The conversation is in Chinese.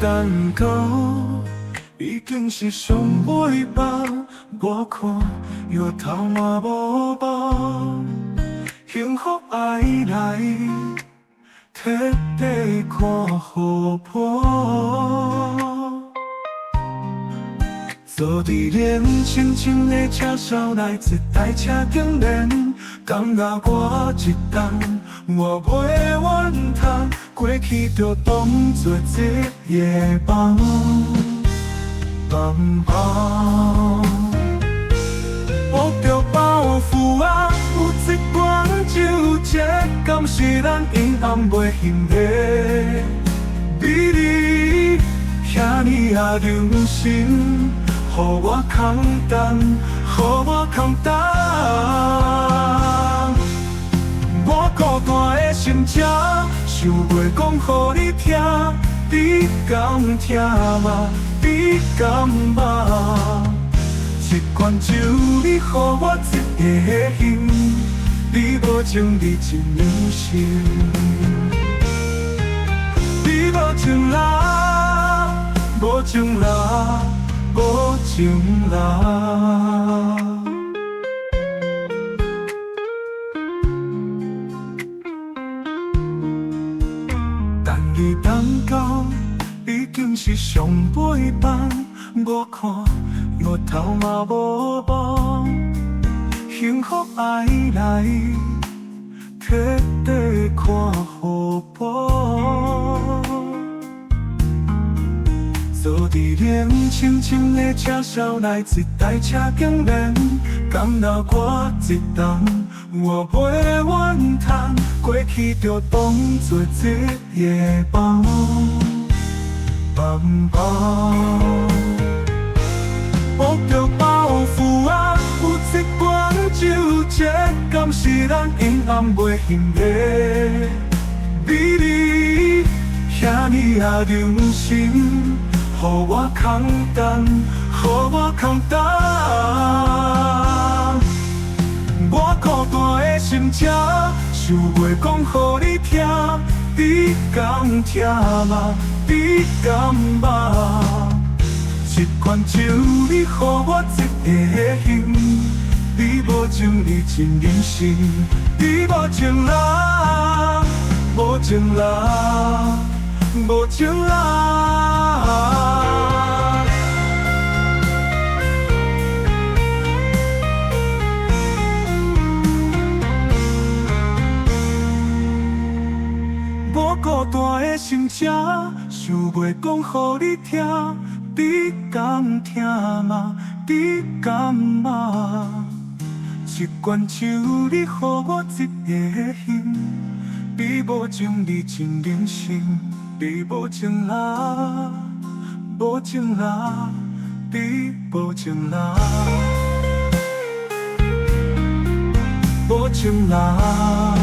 蛋糕，已经是上尾巴。我看药头嘛无包，幸福爱来，彻底看互破。坐伫连清清的车梢内，一台车经连，感觉我一动，我袂怨叹，过去就当作一夜梦。梦梦，握着包袱啊，有一罐酒，这敢是咱阴暗袂醒的美丽，遐尼啊用心。予我空等，予我空等。我孤单的心情，想袂讲予你听，你敢听吗？你敢吗？一罐酒，你予我一个心，你无情，你真忍心。你无情啦，无情啦。无情啦，等你蛋糕已经是上尾班，我看药头嘛无包，幸福爱来，彻底看互破。坐伫连清清的车梢内，一台车经连，感到我一动，我袂怨叹，过去就当作一夜梦。梦梦，握着包袱啊，有一罐酒，这敢是咱阴暗袂醒的美丽，遐尼啊用心。予我空等，予我空等。我孤单的心情，想袂讲予你听，你敢听吗？你敢吗？一罐酒，你予我一个心，你无情，你真忍心。你无情啦，无情啦。无情啦，我孤单的心情，想袂讲予你听，你敢听吗？你敢吗？一罐酒，你予我一个心，你无情，你真忍心。你无情啦，无情啦，你无情啦，无情啦。